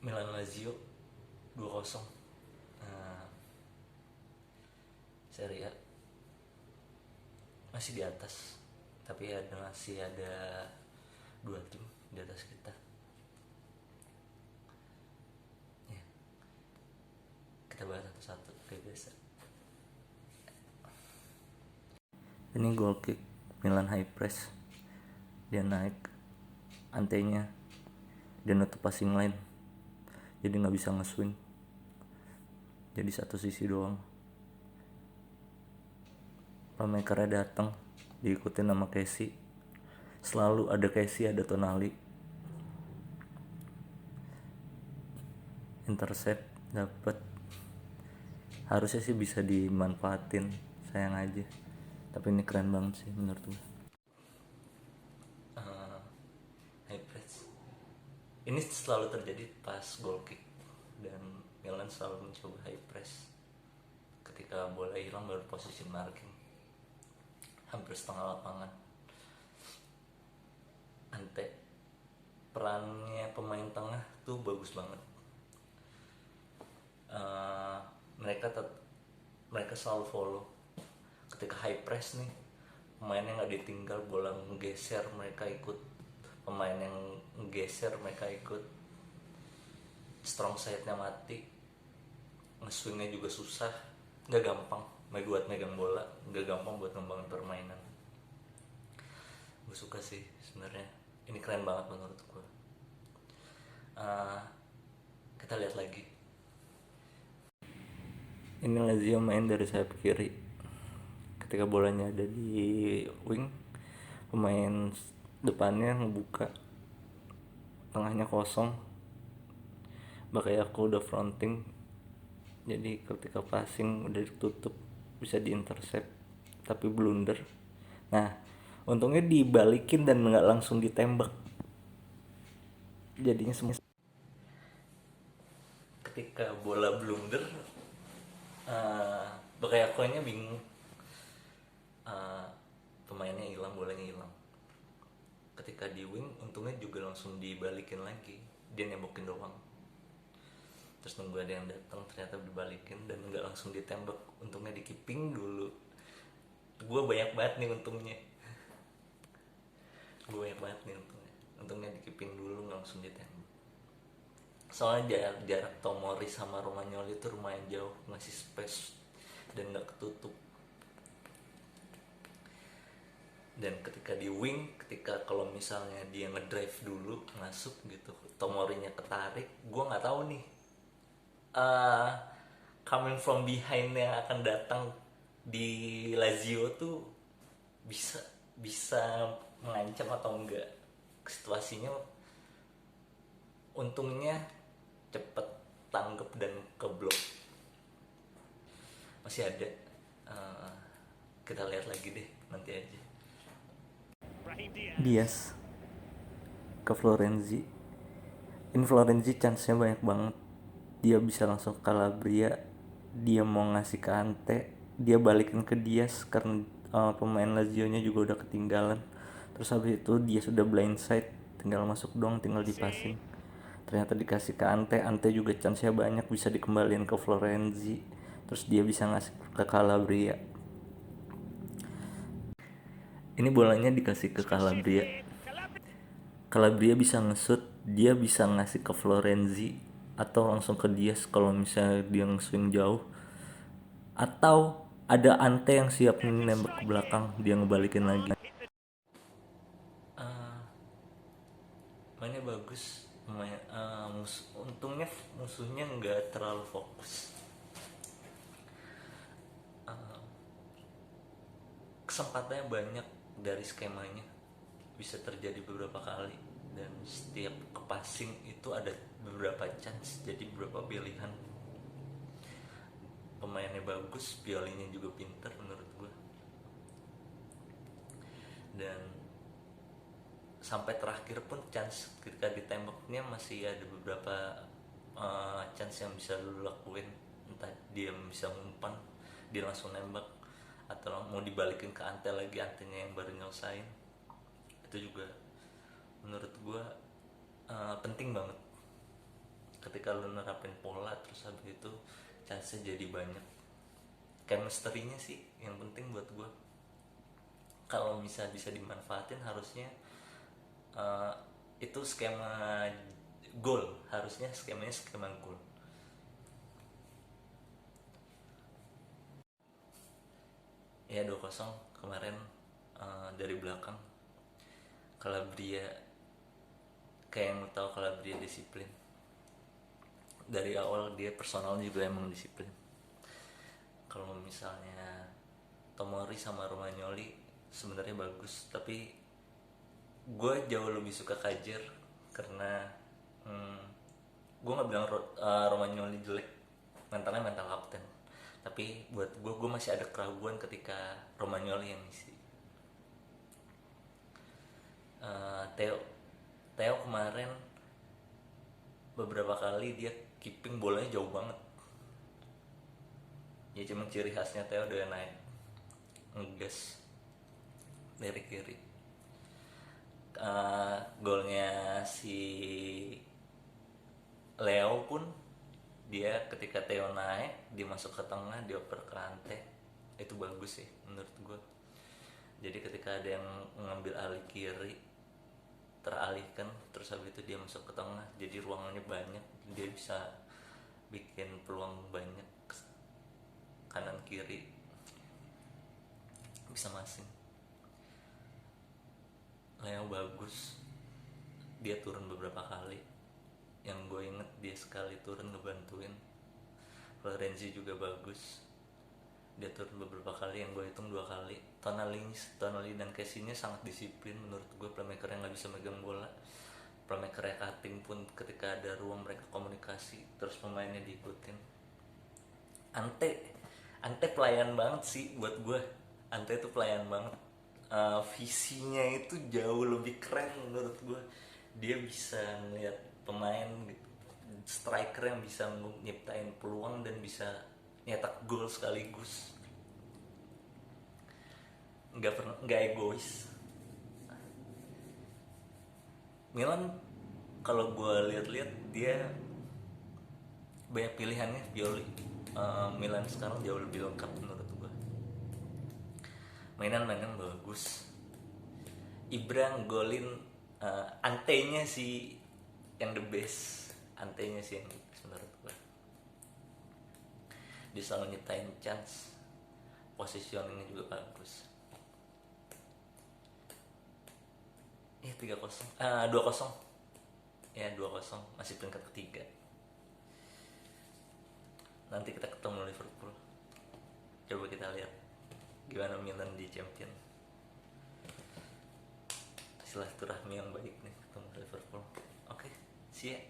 Milan Lazio 2-0. Nah, Serie A masih di atas, tapi masih ada dua tim di atas kita ya. Kita bahas satu-satu kayak biasa. Ini goal kick Milan high press, dia naik antenya, dia nutup passing line, jadi nggak bisa nge-swing, jadi satu sisi doang. Playmakernya datang, diikutin sama Casey, selalu ada Casey, ada Tonali, intercept dapet, harusnya sih bisa dimanfaatin, sayang aja. Tapi ini keren banget sih menurut gue. High press ini selalu terjadi pas goal kick, dan Milan selalu mencoba high press. Ketika bola hilang baru posisi marking, hampir setengah lapangan. Ante, perannya pemain tengah tuh bagus banget. Mereka selalu follow. Ketika high press nih, pemainnya nggak ditinggal, bola menggeser mereka ikut, pemain yang menggeser mereka ikut, strong side-nya mati, nge-swingnya juga susah, nggak gampang buat megang bola, nggak gampang buat ngembangin permainan. Gue suka sih sebenarnya, ini keren banget menurut gue. Kita lihat lagi, ini Lazio main dari sayap kiri. Ketika bolanya ada di wing, pemain depannya ngebuka, tengahnya kosong, Bakayoko udah fronting, jadi ketika passing udah ditutup, bisa diintercept, tapi blunder. Nah, untungnya dibalikin dan nggak langsung ditembak, jadinya semua. Ketika bola blunder, Bakayokonya bingung, pemainnya hilang, bolanya hilang. Ketika di wing, untungnya juga langsung dibalikin lagi, dia nembokin doang. Terus nunggu ada yang datang, ternyata dibalikin dan nggak langsung ditembak. Untungnya di keeping dulu. Gue banyak banget nih untungnya. Untungnya di keeping dulu, nggak langsung ditembak. Soalnya jarak Tomori sama Romagnoli itu lumayan jauh, ngasih space dan nggak ketutup. Dan ketika di wing, ketika kalau misalnya dia ngedrive dulu masuk gitu, Tomorinya ketarik, gue nggak tahu nih coming from behind yang akan datang di Lazio tuh bisa bisa mengancam atau enggak situasinya. Untungnya cepet tanggap dan keblok, masih ada. Kita lihat lagi deh nanti aja. Diaz ke Florenzi, ini Florenzi chance-nya banyak banget, dia bisa langsung ke Calabria, dia mau ngasih ke Ante, dia balikin ke Diaz karena pemain Lazio-nya juga udah ketinggalan. Terus habis itu dia sudah blindside, tinggal masuk dong, tinggal dipassing. Ternyata dikasih ke Ante, Ante juga chance-nya banyak, bisa dikembaliin ke Florenzi, terus dia bisa ngasih ke Calabria. Ini bolanya dikasih ke Calabria, Calabria bisa nge-shoot, dia bisa ngasih ke Florenzi atau langsung ke Diaz kalau misalnya dia nge-swing jauh, atau ada Ante yang siap nembak ke belakang, dia ngebalikin lagi. Mainnya bagus, untungnya musuhnya nggak terlalu fokus. Kesempatannya banyak dari skemanya, bisa terjadi beberapa kali, dan setiap ke passing itu ada beberapa chance, jadi beberapa pilihan. Pemainnya bagus, Piolinya juga pinter menurut gue. Dan sampai terakhir pun chance ketika ditembaknya masih ada beberapa chance yang bisa lu lakuin. Entah dia bisa ngumpan, dia langsung nembak, atau mau dibalikin ke Ante lagi, Antenya yang baru nyelesain. Itu juga menurut gue penting banget. ketika lu nerapin pola terus habis itu chance jadi banyak. Chemistry-nya sih yang penting buat gue. Kalau bisa dimanfaatin harusnya uh, itu skema goal, harusnya skemanya skema goal. Ya 2-0 kemarin dari belakang. Calabria, kayak yang lo tau Calabria disiplin. Dari awal dia personal juga emang disiplin. Kalau misalnya Tomori sama Romagnoli sebenarnya bagus, tapi gue jauh lebih suka Kajer karena gue nggak bilang Romagnoli jelek, mentalnya mental kapten, tapi buat gue masih ada keraguan ketika Romagnoli yang isi. Theo kemarin beberapa kali dia keeping bolanya jauh banget. Ya cuma ciri khasnya Theo udah naik ngegas dari kiri. Golnya si Leo pun dia ketika Theo naik dia masuk ke tengah, dia oper ke Ante, itu bagus sih menurut gue. Jadi ketika ada yang ngambil alih kiri teralihkan, terus habis itu dia masuk ke tengah, jadi ruangannya banyak, dia bisa bikin peluang banyak, kanan kiri bisa masing. Leo bagus, dia turun beberapa kali, yang gue inget dia sekali turun ngebantuin. Florenzi juga bagus, dia turun beberapa kali, yang gue hitung 2 kali. Tonali dan Casey-nya sangat disiplin menurut gue, playmaker yang gak bisa megang bola, playmaker yang cutting pun ketika ada ruang mereka komunikasi, terus pemainnya diikutin. Ante pelayan banget sih buat gue. Ante tuh pelayan banget. Visinya itu jauh lebih keren menurut gue. Dia bisa ngeliat pemain gitu, striker yang bisa nyiptain peluang dan bisa nyetak gol sekaligus. Nggak egois. Milan kalau gue lihat-lihat dia banyak pilihannya. Pioli, Milan sekarang jauh lebih lengkap menurut gue. Mainan bagus. Ibra golin, Antenya sih yang the best. Antenya sih yang the best menurut gue. Dia selalu nyiptain chance, positioningnya juga bagus. 2-0 ya, 2-0 masih peringkat ketiga. Nanti kita ketemu Liverpool, coba kita lihat gimana Milan di champion. Silaturahmi yang baik nih ketemu Liverpool. Oke, see ya.